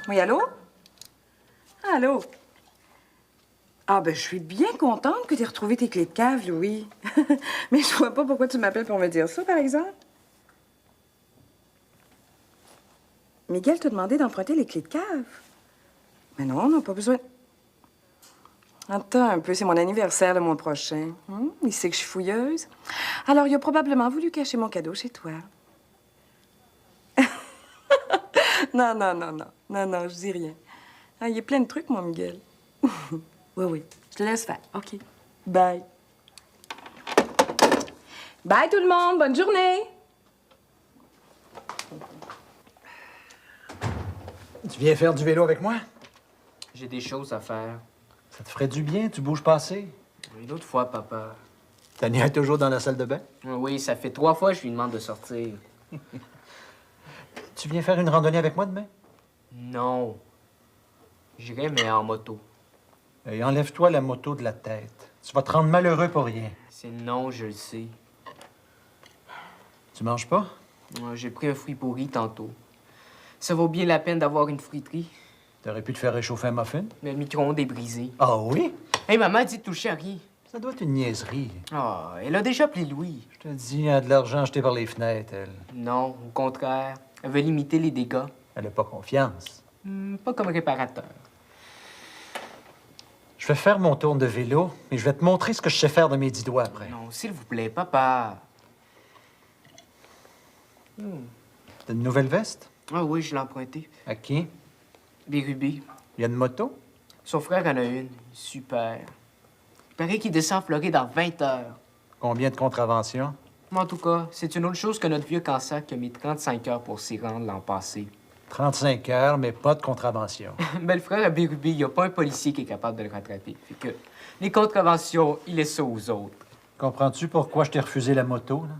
Oui, allô? Allô? Ah, ben, je suis bien contente que tu aies retrouvé tes clés de cave, Louis. Mais je vois pas pourquoi tu m'appelles pour me dire ça, par exemple. Miguel t'a demandé d'emprunter les clés de cave. Mais non, on n'a pas besoin. Attends un peu, c'est mon anniversaire le mois prochain. Il sait que je suis fouilleuse. Alors, il a probablement voulu cacher mon cadeau chez toi. Non, non, non, non. Non, non, je dis rien. Ah, il y a plein de trucs, mon Miguel. Oui, oui. Je te laisse faire. OK. Bye. Bye, tout le monde. Bonne journée. Tu viens faire du vélo avec moi? J'ai des choses à faire. Ça te ferait du bien, tu bouges pas assez. Une autre fois, papa. Tania est toujours dans la salle de bain? Oui, ça fait 3 fois que je lui demande de sortir. Tu viens faire une randonnée avec moi demain? Non. J'irai, mais en moto. Et enlève-toi la moto de la tête. Tu vas te rendre malheureux pour rien. C'est non, je le sais. Tu manges pas? J'ai pris un fruit pourri tantôt. Ça vaut bien la peine d'avoir une friterie. T'aurais pu te faire réchauffer un muffin? Mais le micro-ondes est brisé. Ah oui? Hey, maman a dit de toucher à rien. Ça doit être une niaiserie. Ah, elle a déjà appelé Louis. Je te dis, elle a de l'argent jeté par les fenêtres, elle. Non, au contraire. Elle veut limiter les dégâts. Elle a pas confiance. Pas comme réparateur. Je vais faire mon tour de vélo, et je vais te montrer ce que je sais faire de mes 10 doigts après. Non, s'il vous plaît, papa. T'as une nouvelle veste? Ah oui, je l'ai emprunté. À qui? Bérubé. Il y a une moto? Son frère en a une. Super. Il paraît qu'il descend en Floride dans 20 heures. Combien de contraventions? Mais en tout cas, c'est une autre chose que notre vieux cancer qui a mis 35 heures pour s'y rendre l'an passé. 35 heures, mais pas de contravention. Mais le frère à Bérubé, il n'y a pas un policier qui est capable de le rattraper. Fait que les contraventions, il laisse ça aux autres. Comprends-tu pourquoi je t'ai refusé la moto, là?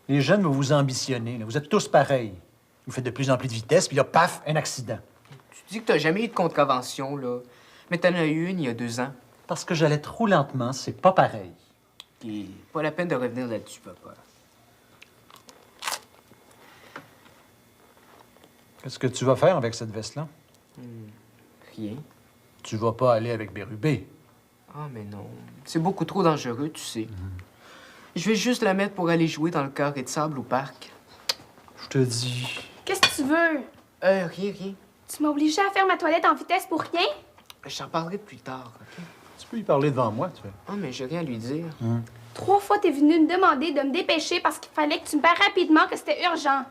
Les jeunes, vous vous ambitionnez, là. Vous êtes tous pareils. Vous faites de plus en plus de vitesse, puis là, paf, un accident. Tu dis que t'as jamais eu de contravention, là. Mais t'en as eu une il y a 2 ans. Parce que j'allais trop lentement, c'est pas pareil. Puis pas la peine de revenir là-dessus, papa. Qu'est-ce que tu vas faire avec cette veste-là? Rien. Tu vas pas aller avec Bérubé. Ah, mais non. C'est beaucoup trop dangereux, tu sais. Je vais juste la mettre pour aller jouer dans le carré de sable au parc. Je te dis... Qu'est-ce que tu veux? Rien. Tu m'as obligé à faire ma toilette en vitesse pour rien? Je t'en parlerai plus tard, OK? Tu peux lui parler devant moi, tu fais. Ah, mais j'ai rien à lui dire. 3 fois, t'es venu me demander de me dépêcher parce qu'il fallait que tu me parles rapidement, que c'était urgent.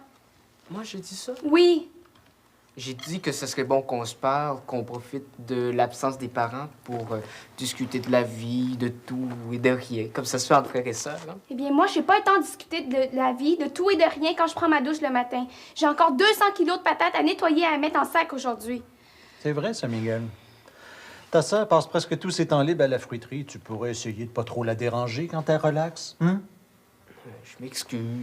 Moi, j'ai dit ça? Oui. J'ai dit que ce serait bon qu'on se parle, qu'on profite de l'absence des parents pour discuter de la vie, de tout et de rien, comme ça se fait entre frères et sœurs. Hein? Eh bien, moi, j'ai pas le temps de discuter de la vie, de tout et de rien quand je prends ma douche le matin. J'ai encore 200 kilos de patates à nettoyer et à mettre en sac aujourd'hui. C'est vrai, ça, Miguel. Ta sœur passe presque tous ses temps libres à la fruiterie. Tu pourrais essayer de pas trop la déranger quand elle relaxe. Je m'excuse.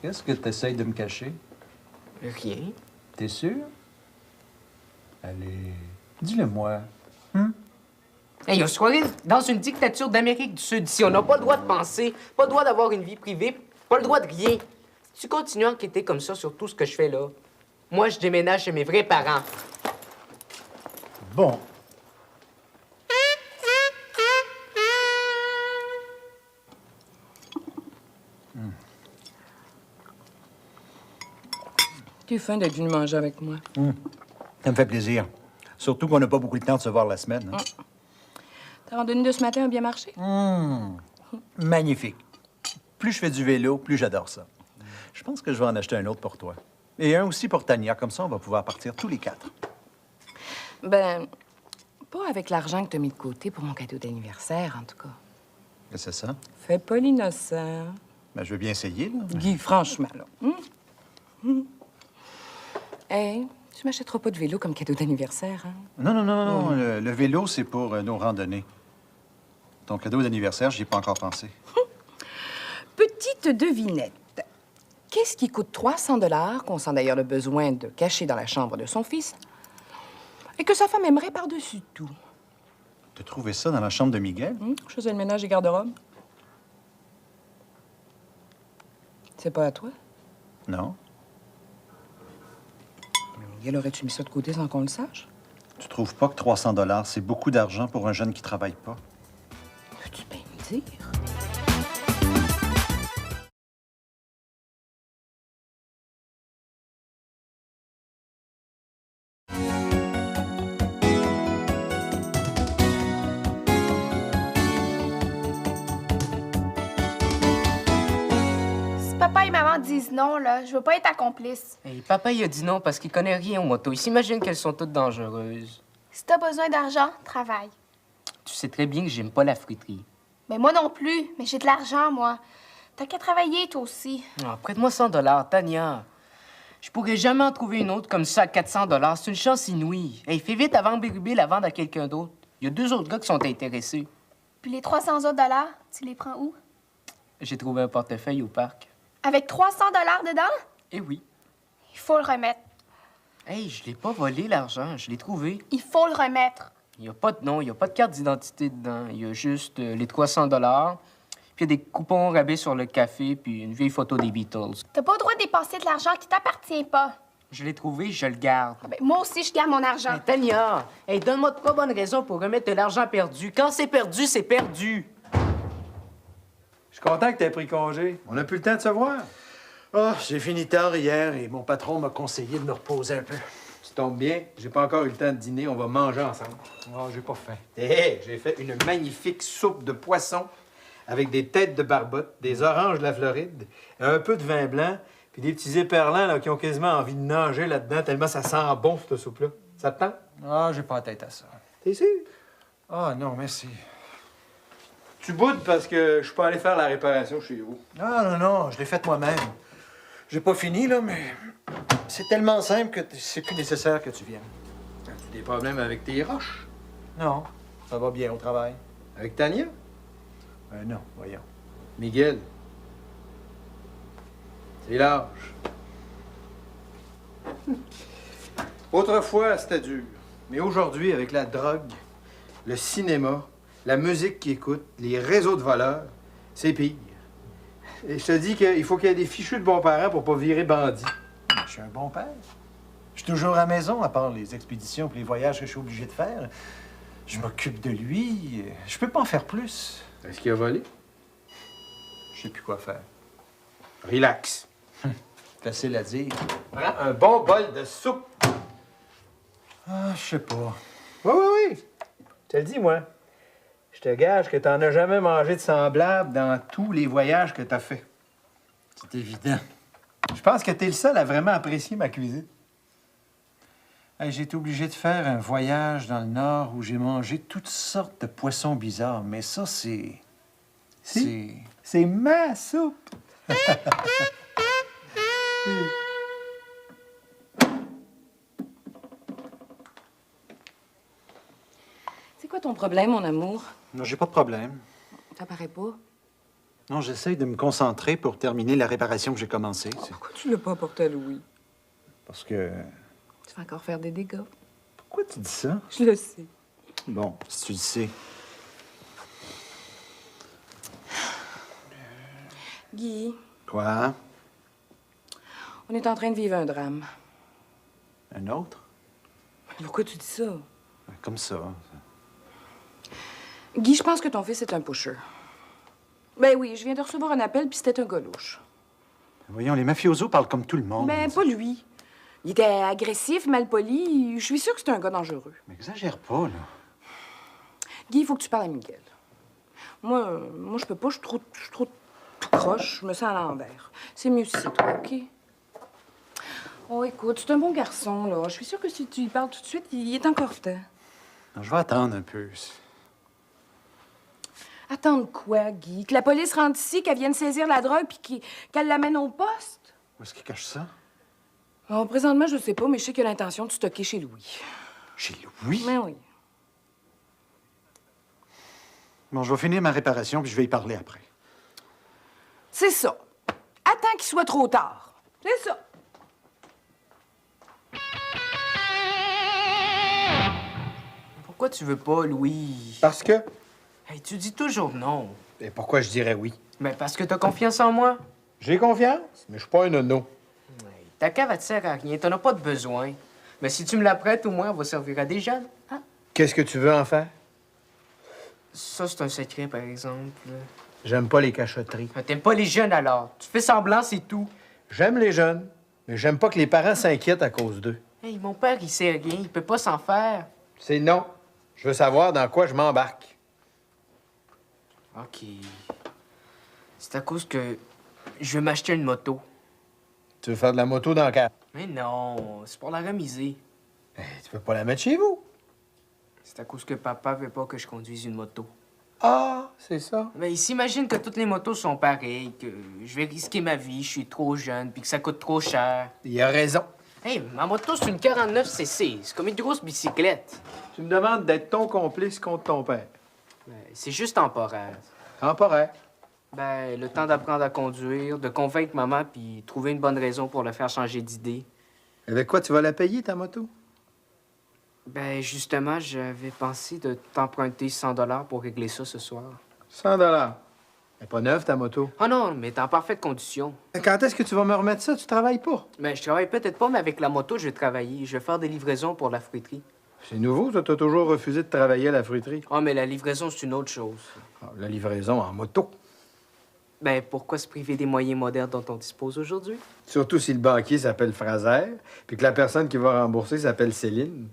Qu'est-ce que tu essayes de me cacher? Rien. T'es sûr? Allez, dis-le-moi. Hey, on se croirait dans une dictature d'Amérique du Sud ici. On n'a pas le droit de penser, pas le droit d'avoir une vie privée, pas le droit de rien. Si tu continues à enquêter comme ça sur tout ce que je fais là, moi, je déménage chez mes vrais parents. Bon. T'es fin d'être venu manger avec moi. Ça me fait plaisir. Surtout qu'on n'a pas beaucoup de temps de se voir la semaine. Hein? Ta randonnée de ce matin a bien marché? Magnifique. Plus je fais du vélo, plus j'adore ça. Je pense que je vais en acheter un autre pour toi. Et un aussi pour Tania. Comme ça, on va pouvoir partir tous les 4. Ben, pas avec l'argent que t'as mis de côté pour mon cadeau d'anniversaire, en tout cas. C'est ça? Fais pas l'innocent. Ben, je veux bien essayer, là. Guy, franchement, là. Hey, tu m'achèteras pas de vélo comme cadeau d'anniversaire, hein? Non. Le vélo, c'est pour nos randonnées. Ton cadeau d'anniversaire, j'y ai pas encore pensé. Petite devinette. Qu'est-ce qui coûte 300 $, qu'on sent d'ailleurs le besoin de cacher dans la chambre de son fils, et que sa femme aimerait par-dessus tout? T'as trouvé ça dans la chambre de Miguel? Je faisais le ménage et garde-robe. C'est pas à toi? Non. Miguel, aurais-tu mis ça de côté sans qu'on le sache? Tu trouves pas que 300 c'est beaucoup d'argent pour un jeune qui travaille pas? Peux-tu bien me dire? Si papa et maman disent non, là, je veux pas être ta complice. Hey, papa, il a dit non parce qu'il connaît rien aux motos. Il s'imagine qu'elles sont toutes dangereuses. Si t'as besoin d'argent, travaille. Tu sais très bien que j'aime pas la friterie. Mais moi non plus, mais j'ai de l'argent, moi. T'as qu'à travailler, toi aussi. Ah, prête-moi 100 Tania. Je pourrais jamais en trouver une autre comme ça à 400 C'est une chance inouïe. Hey, fais vite avant Bérubé la vendre à quelqu'un d'autre. Il y a 2 autres gars qui sont intéressés. Puis les 300 autres dollars, tu les prends où? J'ai trouvé un portefeuille au parc. Avec 300 dollars dedans? Eh oui. Il faut le remettre. Hey, je l'ai pas volé, l'argent. Je l'ai trouvé. Il faut le remettre. Il n'y a pas de nom, il n'y a pas de carte d'identité dedans. Il y a juste les 300 puis il y a des coupons rabais sur le café, puis une vieille photo des Beatles. T'as pas le droit de dépenser de l'argent qui t'appartient pas. Je l'ai trouvé, je le garde. Ah ben, moi aussi, je garde mon argent. Hey, Tania, hey, donne-moi 3 bonnes raisons pour remettre de l'argent perdu. Quand c'est perdu, c'est perdu. Je suis content que tu aies pris congé. On n'a plus le temps de se voir. Ah, j'ai fini tard hier et mon patron m'a conseillé de me reposer un peu. Tu tombes bien, j'ai pas encore eu le temps de dîner, on va manger ensemble. Ah, j'ai pas faim. Hé, j'ai fait une magnifique soupe de poisson avec des têtes de barbotte, des oranges de la Floride, un peu de vin blanc, puis des petits éperlans là, qui ont quasiment envie de nager là-dedans tellement ça sent bon, cette soupe-là. Ça te tente? Ah, j'ai pas la tête à ça. T'es sûr? Ah, non, merci. Tu boudes parce que je suis pas allé faire la réparation chez vous. Ah, non, non, je l'ai faite moi-même. J'ai pas fini, là, mais c'est tellement simple que c'est plus nécessaire que tu viennes. As-tu des problèmes avec tes roches? Non, ça va bien au travail. Avec Tania? Non, voyons. Miguel. C'est l'âge. Autrefois, c'était dur. Mais aujourd'hui, avec la drogue, le cinéma, la musique qui écoute, les réseaux de voleurs, c'est pire. Et je te dis qu'il faut qu'il y ait des fichus de bons parents pour pas virer bandit. Je suis un bon père. Je suis toujours à la maison, à part les expéditions et les voyages que je suis obligé de faire. Je m'occupe de lui. Je peux pas en faire plus. Est-ce qu'il a volé? Je sais plus quoi faire. Relax. Facile à dire. Prends un bon bol de soupe. Ah, je sais pas. Oui, oui, oui. Je te le dis, moi. Je te gage que t'en as jamais mangé de semblable dans tous les voyages que t'as fait. C'est évident. Je pense que t'es le seul à vraiment apprécier ma cuisine. Hey, j'ai été obligé de faire un voyage dans le Nord où j'ai mangé toutes sortes de poissons bizarres. Mais ça, c'est... C'est ma soupe. C'est quoi ton problème, mon amour? Non, j'ai pas de problème. Ça paraît pas. Non, j'essaye de me concentrer pour terminer la réparation que j'ai commencée. Pourquoi tu l'as pas apporté à Louis? Parce que... Tu vas encore faire des dégâts. Pourquoi tu dis ça? Je le sais. Bon, si tu le sais. Guy, Quoi? on est en train de vivre un drame. Un autre? Pourquoi tu dis ça? Comme ça. Guy, je pense que ton fils est un pusher. Ben oui, je viens de recevoir un appel, puis c'était un gars louche. Voyons, les mafiosos parlent comme tout le monde. Ben, pas lui. Il était agressif, malpoli. Je suis sûre que c'est un gars dangereux. Mais exagère pas, là. Guy, il faut que tu parles à Miguel. Moi, je peux pas, je suis trop tout croche. Je me sens à l'envers. C'est mieux si c'est toi, OK? Oh, écoute, c'est un bon garçon, là. Je suis sûre que si tu lui parles tout de suite, il est encore temps. Non, je vais attendre un peu. Attendre quoi, Guy? Que la police rentre ici, qu'elle vienne saisir la drogue, puis qu'elle l'amène au poste? Où est-ce qu'il cache ça? Oh, présentement, je sais pas, mais je sais qu'il a l'intention de stocker chez Louis. Chez Louis? Mais oui. Bon, je vais finir ma réparation, puis je vais y parler après. C'est ça. Attends qu'il soit trop tard. C'est ça. Pourquoi tu veux pas, Louis? Parce que... Hey, tu dis toujours non. Et pourquoi je dirais oui? Mais parce que t'as confiance en moi. J'ai confiance, mais je suis pas un nono. Ta cave, elle te sert à rien. T'en as pas de besoin. Mais si tu me la prêtes, au moins, on va servir à des jeunes. Hein? Qu'est-ce que tu veux en faire? Ça, c'est un secret, par exemple. J'aime pas les cachotteries. T'aimes pas les jeunes, alors. Tu fais semblant, c'est tout. J'aime les jeunes, mais j'aime pas que les parents s'inquiètent à cause d'eux. Hey, mon père, il sait rien. Il peut pas s'en faire. C'est non. Je veux savoir dans quoi je m'embarque. OK. C'est à cause que je veux m'acheter une moto. Tu veux faire de la moto dans le cadre? Mais non, c'est pour la remiser. Tu peux pas la mettre chez vous. C'est à cause que papa veut pas que je conduise une moto. Ah, c'est ça. Mais il s'imagine que toutes les motos sont pareilles, que je vais risquer ma vie, je suis trop jeune, puis que ça coûte trop cher. Il a raison. Hey, ma moto, c'est une 49cc. C'est comme une grosse bicyclette. Tu me demandes d'être ton complice contre ton père. C'est juste temporaire. Temporaire. Ben, le temps d'apprendre à conduire, de convaincre maman, puis trouver une bonne raison pour le faire changer d'idée. Avec quoi tu vas la payer, ta moto? Ben, justement, j'avais pensé de t'emprunter 100 $ pour régler ça ce soir. 100 $. Elle n'est pas neuve, ta moto. Oh non, mais t'es en parfaite condition. Quand est-ce que tu vas me remettre ça? Tu travailles pas. Ben, je travaille peut-être pas, mais avec la moto, je vais travailler. Je vais faire des livraisons pour la fruiterie. C'est nouveau, ça. T'as toujours refusé de travailler à la fruiterie. Oh, mais la livraison, c'est une autre chose. Ah, la livraison en moto. Ben, pourquoi se priver des moyens modernes dont on dispose aujourd'hui? Surtout si le banquier s'appelle Fraser, puis que la personne qui va rembourser s'appelle Céline.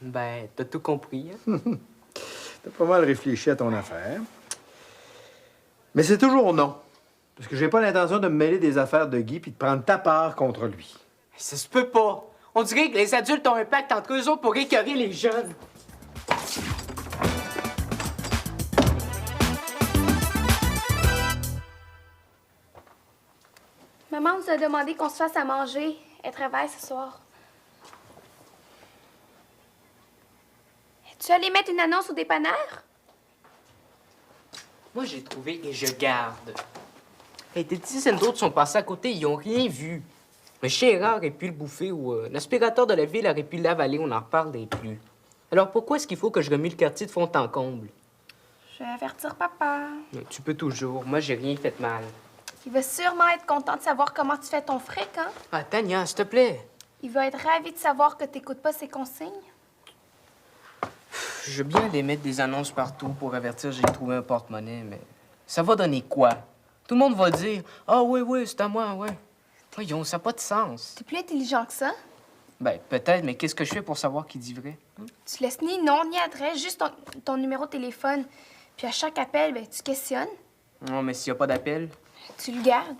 Ben, t'as tout compris, hein? T'as pas mal réfléchi à ton affaire. Mais c'est toujours non. Parce que j'ai pas l'intention de me mêler des affaires de Guy puis de prendre ta part contre lui. Ça se peut pas. On dirait que les adultes ont un pacte entre eux autres pour écœurer les jeunes. Maman nous a demandé qu'on se fasse à manger. Elle travaille ce soir. Es-tu allé mettre une annonce au dépanneur? Moi, j'ai trouvé et je garde. Et des dizaines d'autres sont passés à côté, ils ont rien vu. Le chien errant aurait pu le bouffer ou l'aspirateur de la ville aurait pu l'avaler, on n'en reparlerait plus. Alors pourquoi est-ce qu'il faut que je remue le quartier de fond en comble? Je vais avertir papa. Tu peux toujours. Moi, j'ai rien fait de mal. Il va sûrement être content de savoir comment tu fais ton fric, hein? Ah, Tania, s'il te plaît. Il va être ravi de savoir que t'écoutes pas ses consignes. Je veux bien aller mettre des annonces partout pour avertir j'ai trouvé un porte-monnaie, mais ça va donner quoi? Tout le monde va dire « Ah oui, c'est à moi, ouais. » Voyons, ça n'a pas de sens. T'es plus intelligent que ça. Ben, peut-être, mais qu'est-ce que je fais pour savoir qui dit vrai? Tu laisses ni nom ni adresse, juste ton numéro de téléphone. Puis à chaque appel, ben, tu questionnes, Non, mais s'il n'y a pas d'appel. tu le gardes.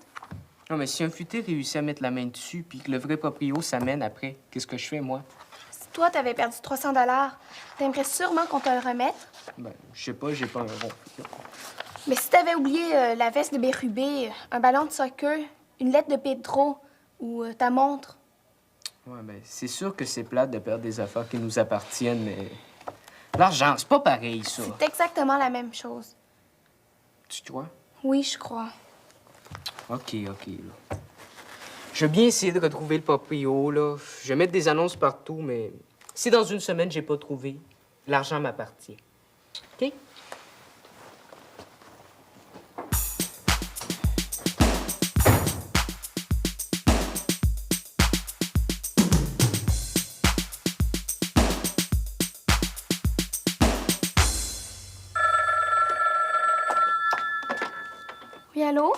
Non, mais si un futé réussit à mettre la main dessus puis que le vrai proprio s'amène après, qu'est-ce que je fais, moi? Si toi, t'avais perdu 300 $, t'aimerais sûrement qu'on te le remette. Ben, je sais pas, j'ai pas un rond. Mais si t'avais oublié la veste de Bérubé, un ballon de soccer, une lettre de Pedro ou ta montre, Ouais, ben, c'est sûr que c'est plate de perdre des affaires qui nous appartiennent, mais... L'argent, c'est pas pareil, ça. c'est exactement la même chose. Tu crois? Oui, je crois. OK, là. Je vais bien essayer de retrouver le proprio, là. Je vais mettre des annonces partout, mais si dans une semaine, j'ai pas trouvé, l'argent m'appartient. OK? Oui, allô?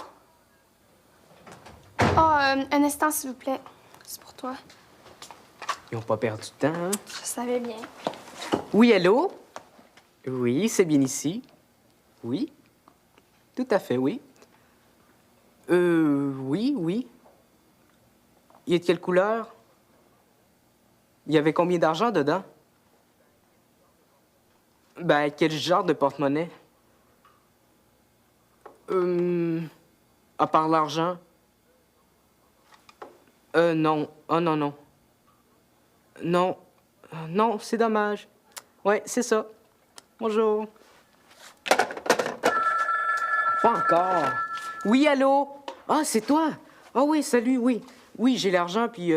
Un instant, s'il vous plaît. C'est pour toi. Ils ont pas perdu de temps, hein? Je savais bien. Oui, allô? Oui, c'est bien ici. Oui? Tout à fait, oui. Oui. Il est de quelle couleur? Il y avait combien d'argent dedans? Ben, quel genre de porte-monnaie? À part l'argent? Non. Oh, non. Non, c'est dommage. Ouais, c'est ça. Bonjour. Pas encore. Oui, allô? Ah, c'est toi? Ah oui, salut, oui. Oui, j'ai l'argent, puis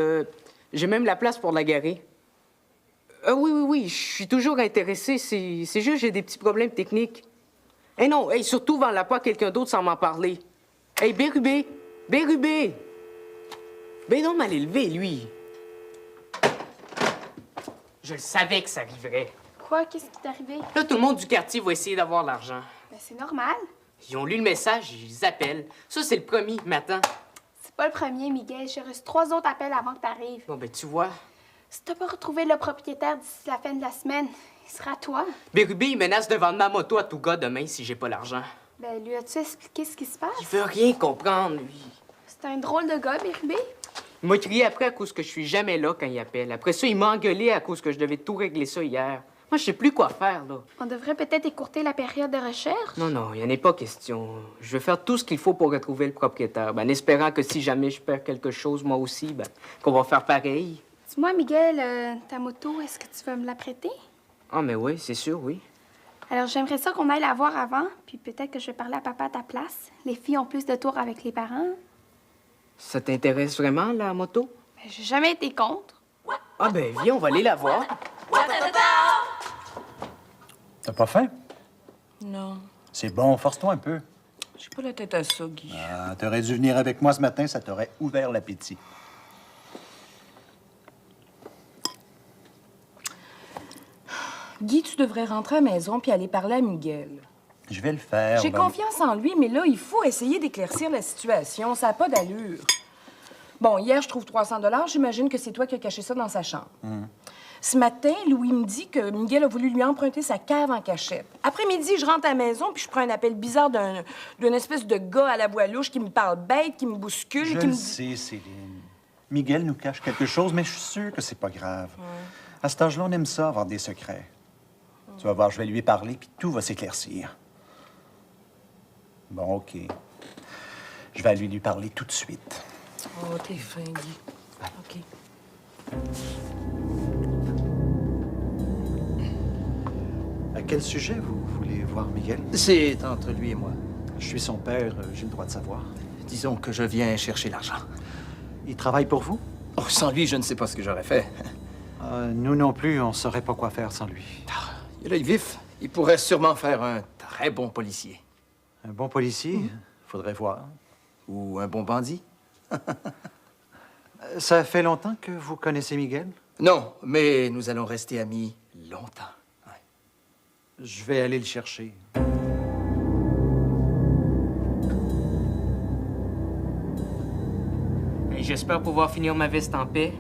j'ai même la place pour la garer. Oui, je suis toujours intéressé. C'est juste j'ai des petits problèmes techniques. Non, surtout vends-la pas à quelqu'un d'autre sans m'en parler. Bérubé! Ben non, mal élevé, lui. Je le savais que ça arriverait. Quoi? Qu'est-ce qui t'est arrivé? Là, tout le monde du quartier va essayer d'avoir l'argent. Ben, c'est normal. Ils ont lu le message, ils appellent. Ça, c'est le premier, m'attend. C'est pas le premier, Miguel. J'ai reçu 3 autres appels avant que t'arrives. Bon, ben, tu vois. Si t'as pas retrouvé le propriétaire d'ici la fin de la semaine, il sera à toi. Bérubé, il menace de vendre ma moto à tout gars demain si j'ai pas l'argent. Ben, lui as-tu expliqué ce qui se passe? Il veut rien comprendre, lui. C'est un drôle de gars, Bérubé. Il m'a crié après à cause que je suis jamais là quand il appelle. Après ça, il m'a engueulé à cause que je devais tout régler ça hier. Moi, je sais plus quoi faire, là. On devrait peut-être écourter la période de recherche. Non, non, il n'y en a pas question. Je vais faire tout ce qu'il faut pour retrouver le propriétaire. Ben, en espérant que si jamais je perds quelque chose, moi aussi, ben, qu'on va faire pareil. Dis-moi, Miguel, ta moto, est-ce que tu vas me la prêter? Ah, mais oui, c'est sûr, oui. Alors, j'aimerais ça qu'on aille la voir avant, puis peut-être que je vais parler à papa à ta place. Les filles ont plus de tours avec les parents. Ça t'intéresse vraiment, la moto? Ben, j'ai jamais été contre. Ah, ben, viens, on va aller la voir. T'as pas faim? Non, C'est bon, force-toi un peu. j'ai pas la tête à ça, Guy. Ah, t'aurais dû venir avec moi ce matin, ça t'aurait ouvert l'appétit. Guy, tu devrais rentrer à la maison puis aller parler à Miguel. Je vais le faire. J'ai ben- confiance en lui, mais là, il faut essayer d'éclaircir la situation. Ça n'a pas d'allure. Bon, hier, je trouve 300 $. J'imagine que c'est toi qui as caché ça dans sa chambre. Ce matin, Louis me dit que Miguel a voulu lui emprunter sa cave en cachette. Après-midi, je rentre à la maison puis je prends un appel bizarre d'une espèce de gars à la voix louche qui me parle bête, qui me bouscule, Je qui me le dit... sais, Céline. Miguel nous cache quelque chose, mais je suis sûr que c'est pas grave. À cet âge-là, on aime ça, avoir des secrets. Tu vas voir, je vais lui parler, puis tout va s'éclaircir. Bon, OK. Je vais aller lui parler tout de suite. Oh, t'es fin, Guy. OK. À quel sujet vous voulez voir Miguel? C'est entre lui et moi. Je suis son père, j'ai le droit de savoir. Disons que je viens chercher l'argent. Il travaille pour vous? Oh, sans lui, je ne sais pas ce que j'aurais fait. Nous non plus, on saurait pas quoi faire sans lui. Il a l'œil vif. Il pourrait sûrement faire un très bon policier. Un bon policier? Faudrait voir. Ou un bon bandit. Ça fait longtemps que vous connaissez Miguel? Non, mais nous allons rester amis longtemps. Ouais. Je vais aller le chercher. Hey, j'espère pouvoir finir ma veste en paix.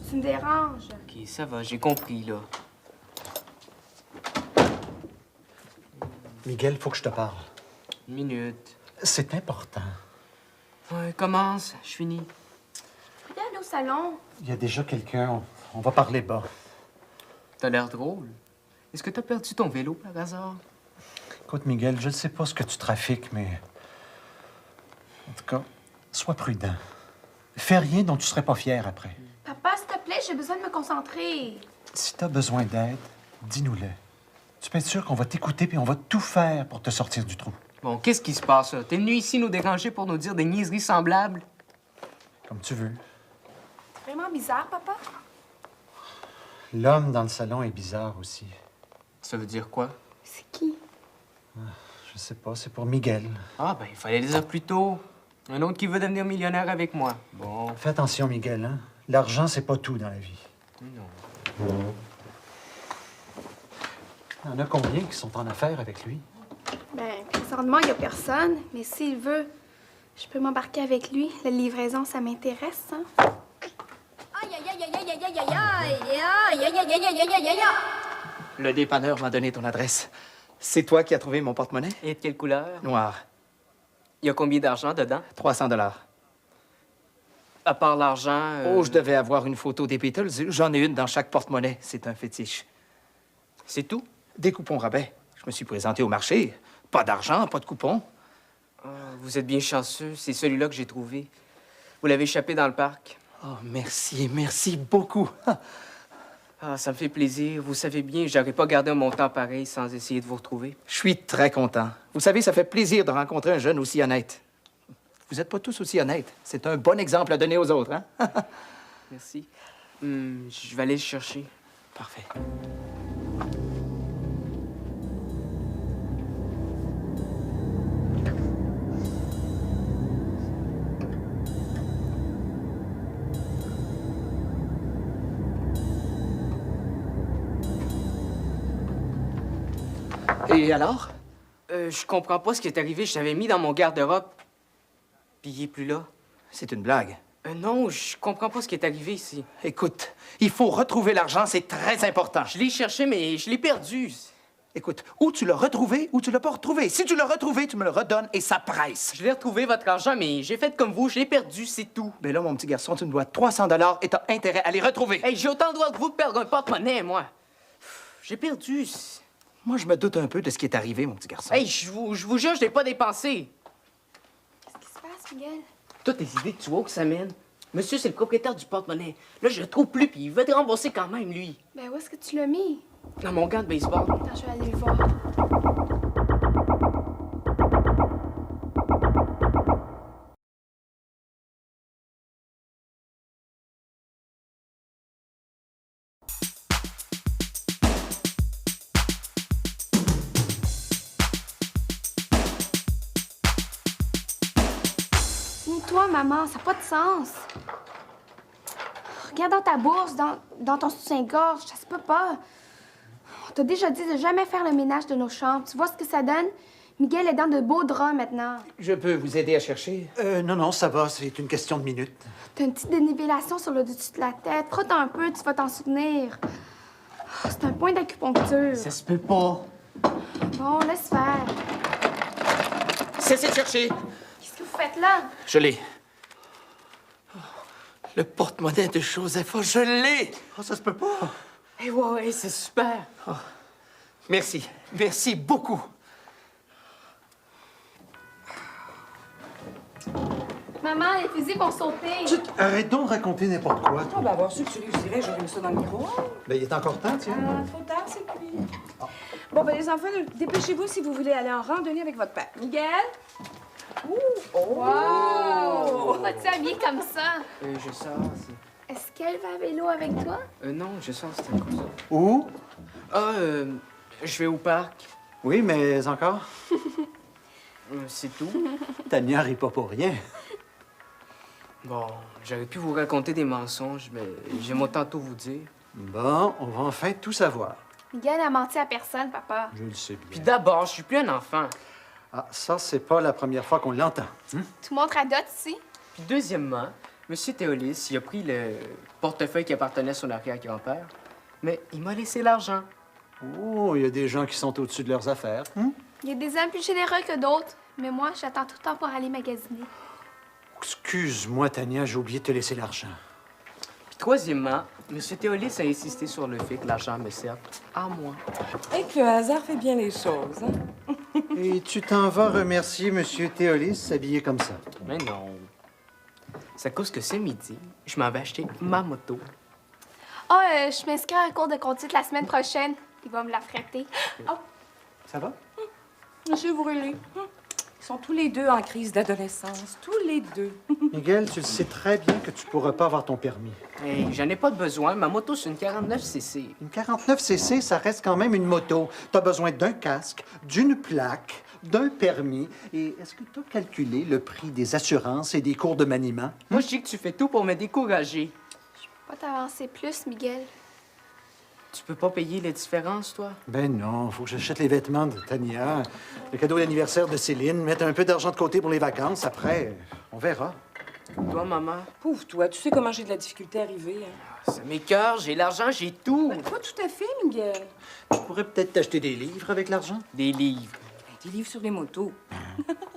Tu me déranges. OK, ça va, j'ai compris, là. Miguel, faut que je te parle. Une minute. C'est important. Ouais, commence, je finis. Viens aller au salon. Il y a déjà quelqu'un. On va parler bas. T'as l'air drôle. Est-ce que t'as perdu ton vélo par hasard? Écoute, Miguel, je ne sais pas ce que tu trafiques, mais... En tout cas, sois prudent. Fais rien dont tu serais pas fier après. Papa, s'il te plaît, j'ai besoin de me concentrer. Si tu as besoin d'aide, dis-nous-le. Tu peux être sûr qu'on va t'écouter puis on va tout faire pour te sortir du trou. Bon, qu'est-ce qui se passe, là? T'es venu ici nous déranger pour nous dire des niaiseries semblables? Comme tu veux. C'est vraiment bizarre, papa. L'homme dans le salon est bizarre aussi. Ça veut dire quoi? C'est qui? Je sais pas, c'est pour Miguel. Ah, ben, il fallait le dire plus tôt. Un autre qui veut devenir millionnaire avec moi. Bon. Fais attention, Miguel, hein? L'argent, c'est pas tout dans la vie. Non. Il y en a combien qui sont en affaires avec lui? Ben, présentement, il n'y a personne, mais s'il veut, je peux m'embarquer avec lui. La livraison, ça m'intéresse, hein? Aïe, aïe, aïe, aïe, aïe, aïe, aïe, aïe, aïe, aïe, aïe, aïe, aïe, aïe, aïe, aïe. Le dépanneur m'a donné ton adresse. C'est toi qui as trouvé mon porte-monnaie? Et de quelle couleur? Noir. Il y a combien d'argent dedans? 300 $. À part l'argent... Oh, je devais avoir une photo des Beatles. J'en ai une dans chaque porte-monnaie. C'est un fétiche. C'est tout? Des coupons rabais. Je me suis présenté au marché. Pas d'argent, pas de coupons. Ah, vous êtes bien chanceux. C'est celui-là que j'ai trouvé. Vous l'avez échappé dans le parc. Oh, merci beaucoup. Ah, ça me fait plaisir. Vous savez bien, j'aurais pas gardé un montant pareil sans essayer de vous retrouver. Je suis très content. Vous savez, ça fait plaisir de rencontrer un jeune aussi honnête. Vous n'êtes pas tous aussi honnêtes. C'est un bon exemple à donner aux autres, hein? Merci. Je vais aller le chercher. Parfait. Et alors? Je comprends pas ce qui est arrivé. Je t'avais mis dans mon garde-robe. Puis il est plus là. C'est une blague. Non, je comprends pas ce qui est arrivé ici. Écoute, il faut retrouver l'argent, c'est très important. Je l'ai cherché, mais je l'ai perdu. Écoute, ou tu l'as retrouvé ou tu l'as pas retrouvé. Si tu l'as retrouvé, tu me le redonnes et ça presse. Je l'ai retrouvé, votre argent, mais j'ai fait comme vous. Je l'ai perdu, c'est tout. Ben là, mon petit garçon, tu me dois 300 et t'as intérêt à les retrouver. Hey, j'ai autant le droit que vous de perdre un porte-monnaie, moi. J'ai perdu. Moi, je me doute un peu de ce qui est arrivé, mon petit garçon. Hey, je vous jure, je l'ai pas dépensé. Qu'est-ce qui se passe, Miguel? Toutes les idées que tu vois que ça mène. Monsieur, c'est le propriétaire du porte-monnaie. Là, je le trouve plus, puis il veut te rembourser quand même, lui. Ben, où est-ce que tu l'as mis? Dans mon gant de baseball. Attends, je vais aller le voir. Toi, maman, ça n'a pas de sens. Regarde dans ta bourse, dans ton soutien-gorge, ça se peut pas. On t'a déjà dit de jamais faire le ménage de nos chambres. Tu vois ce que ça donne? Miguel est dans de beaux draps maintenant. Je peux vous aider à chercher? Non, ça va, c'est une question de minutes. T'as une petite dénivellation sur le dessus de la tête. Frotte un peu, tu vas t'en souvenir. C'est un point d'acupuncture. Ça se peut pas. Bon, laisse faire. Cessez de chercher. Qu'est-ce que vous faites là? Je l'ai. Le porte-monnaie de Josepha, je l'ai! Oh, ça se peut pas. Hey, ouais, c'est super. Merci. Merci beaucoup. Maman, les fusils vont sauter. Arrête donc de raconter n'importe quoi. Oh, ben, avoir su que tu réussirais, j'aurais mis ça dans le micro. Ben, il est encore temps, tiens. Trop tard, c'est cuit. Bon, ben, les enfants, dépêchez-vous si vous voulez aller en randonnée avec votre père. Miguel? Wow! Vas-tu habillé comme ça? Je sors. Est-ce qu'elle va à vélo avec toi? Non, je sors, c'est un cousin. Où? Ah, je vais au parc. Oui, mais encore. C'est tout. Tania rit pas pour rien. Bon, j'aurais pu vous raconter des mensonges, mais j'aime autant tout vous dire. Bon, on va enfin tout savoir. Miguel a menti à personne, papa. Je le sais Puis bien. d'abord, je suis plus un enfant. Ah, ça, c'est pas la première fois qu'on l'entend. Tu montres à Dot ici? Puis deuxièmement, M. Théolis, il a pris le portefeuille qui appartenait à son arrière-grand-père, mais il m'a laissé l'argent. Oh, il y a des gens qui sont au-dessus de leurs affaires. Il y a des hommes plus généreux que d'autres, mais moi, j'attends tout le temps pour aller magasiner. Excuse-moi, Tania, j'ai oublié de te laisser l'argent. Puis troisièmement, M. Théolis a insisté sur le fait que l'argent me serve à moi. Et que le hasard fait bien les choses, hein? Et tu t'en vas remercier M. Théolis habillé comme ça. Mais non. C'est à cause que ce midi, je m'en vais acheter ma moto. Je m'inscris à un cours de conduite la semaine prochaine. Il va me l'affréter. Ça va? Monsieur Brûlé. Ils sont tous les deux en crise d'adolescence. Tous les deux. Miguel, tu le sais très bien que tu pourras pas avoir ton permis. Hey, j'en ai pas de besoin. Ma moto, c'est une 49cc. Une 49cc, ça reste quand même une moto. T'as besoin d'un casque, d'une plaque, d'un permis. Et est-ce que t'as calculé le prix des assurances et des cours de maniement? Moi, je dis que tu fais tout pour me décourager. Pas t'avancer plus, Miguel. Tu peux pas payer les différences, toi? Ben non, faut que j'achète les vêtements de Tania, le cadeau d'anniversaire de Céline, mettre un peu d'argent de côté pour les vacances. Après, on verra. Toi, maman? Pauvre toi, tu sais comment j'ai de la difficulté à arriver, hein? Ça m'écoeure, j'ai l'argent, j'ai tout. Ben, pas tout à fait, Miguel. Je pourrais peut-être t'acheter des livres avec l'argent. Des livres. Ben, des livres sur les motos.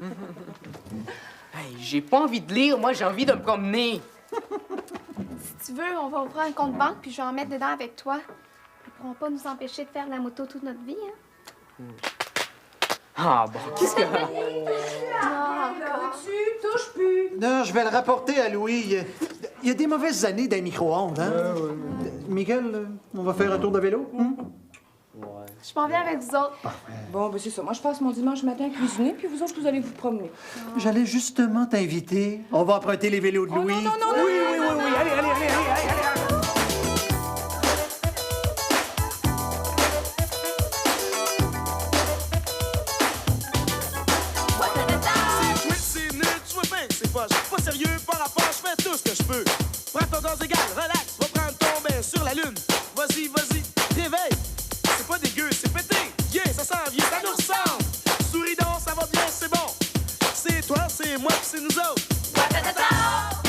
Hey, j'ai pas envie de lire, moi, j'ai envie de me promener. Si tu veux, on va ouvrir un compte banque puis je vais en mettre dedans avec toi. Ils pourront pas nous empêcher de faire la moto toute notre vie, hein? Ah, bon, qu'est-ce que... Tu touches plus. Non, je vais le rapporter à Louis. Il y a des mauvaises années d'un micro-ondes, hein? Miguel, on va faire un tour de vélo? Je m'en viens avec vous autres. Bon, ben c'est ça. Moi, je passe mon dimanche matin à cuisiner, puis vous autres, vous allez vous promener. J'allais justement t'inviter. On va emprunter les vélos de Louis. non, oui, allez. Pas sérieux par rapport, je fais tout ce que je peux. Prends ton gaz égal, relax, va prendre ton bain sur la lune. Vas-y, réveille. C'est pas dégueu, c'est pété. Yeah, ça s'en vient, ça nous c'est moi pis c'est nous autres. Watatata!